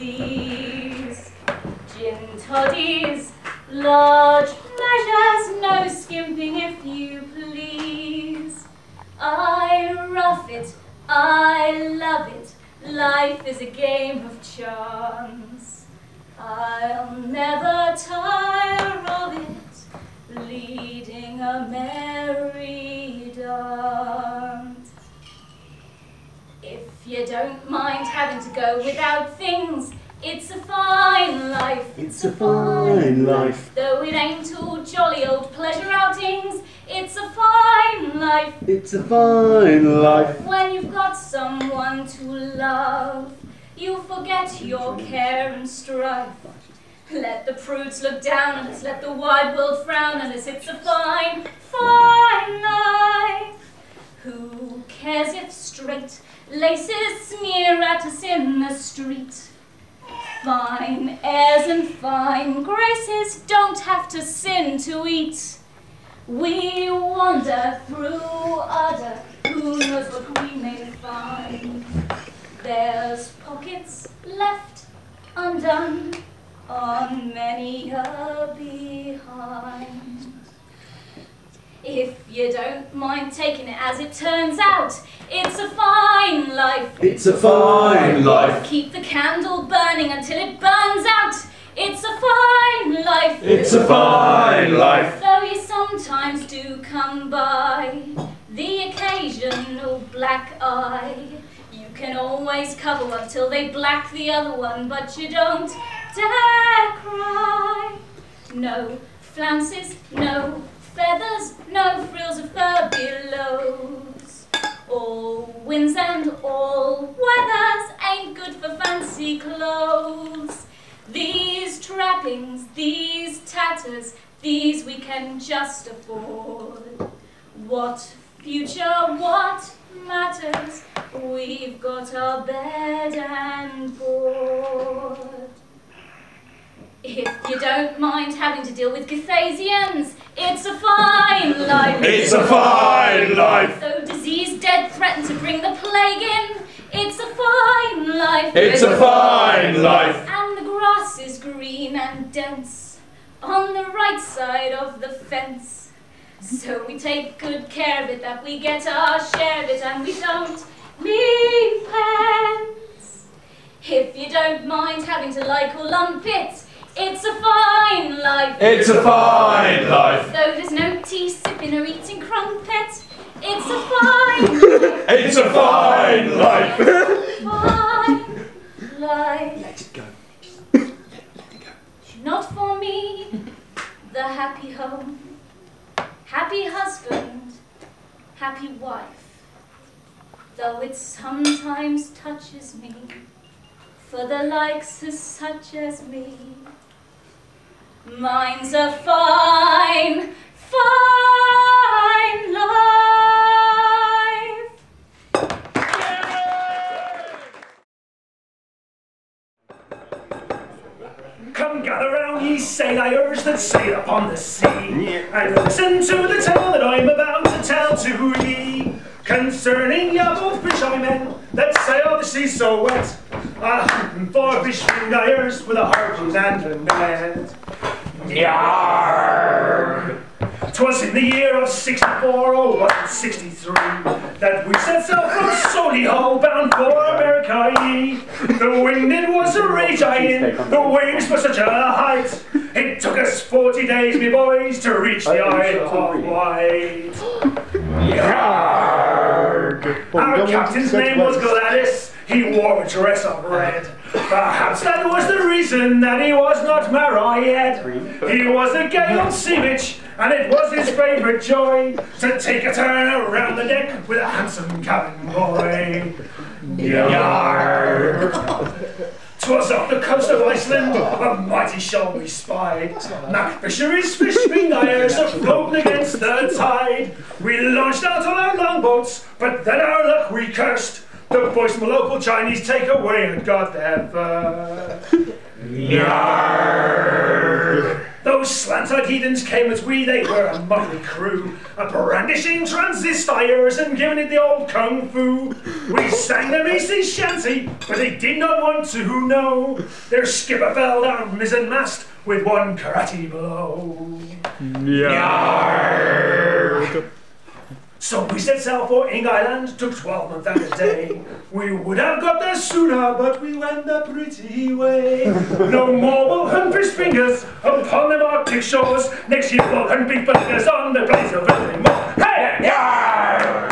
these. Gin toddies, large measures, no skimping if you please. I rough it, I love it, life is a game of chance. I'll never tire of it, leading a merry dance. If you don't mind having to go without things, it's a fine life. It's a fine life. Though it ain't all jolly old pleasure outings, it's a fine life. It's a fine life. When you've got someone to love, you forget your care and strife. Let the prudes look down on us, let the wide world frown on us. It's a fine, fine life. Who cares if straight laces sneer at us in the street? Fine airs and fine graces don't have to sin to eat. We wander through udder, who knows what we may find. There's pockets left undone on many a behind. If you don't mind taking it as it turns out, it's a fine life. It's a fine life. Keep the candle burning until it burns out. It's a fine life. It's a fine life. Though you sometimes do come by the occasional black eye, you can always cover one till they black the other one, but you don't dare cry. No flounces, no feathers, no frills of fur billows. All winds and all weathers ain't good for fancy clothes. These trappings, these tatters, these we can just afford. What future, what matters? We've got our bed and board. If you don't mind having to deal with Gathasians, it's a fine life. It's a fine life. Though disease dead threaten to bring the plague in, it's a fine life. It's a fine life. And the grass is green and dense on the right side of the fence. So we take good care of it, that we get our share of it, and we don't leave pence. If you don't mind having to like or lump it, it's a fine life. It's a fine life. Though there's no tea sipping or eating crumpet, it's a fine life. It's a fine life. Fine life. Let it go. Let it go. Not for me, the happy home, happy husband, happy wife. Though it sometimes touches me, for the likes of such as me. Mine's a fine, fine life. Come gather round, ye sailors that sail upon the sea, and listen to the tale that I'm about to tell to ye, concerning your both fishermen that sail the sea so wet, 104 fishing dyers with a harpoon and a net. Yarr! 'Twas in the year of 64, oh, wasn't 63, that we set sail from Solihull bound for America, ye. The wind it was a rage in, the waves were such a height, it took us 40 days, me boys, to reach the Isle of Wight. Yarr! Our captain's name was Gladys, he wore a dress of red. Perhaps that was the reason that he was not married yet. He was a gay old sea bitch, and it was his favourite joy to take a turn around the deck with a handsome cabin boy. Yarr! 'Twas off the coast of Iceland, a mighty shoal we spied. Mac fisheries, fish fingers, are floating against the tide. We launched out on our longboats, but then our luck we cursed. The boys from the local Chinese takeaway had got there first. Yarr! Those slant Outside heathens came as we, they were a motley crew, brandishing transistors and giving it the old kung fu. We sang them easy shanty, but they did not want to know. Their skipper fell down mizzen mast with one karate blow. Yarr. So we set sail for Ing Island, took 12 months and a day. We would have got there sooner, but we went the pretty way. No more we'll hunt fish fingers upon them Arctic shores. Next year we'll hunt beef fingers on the place of every more. Hey! Yarr!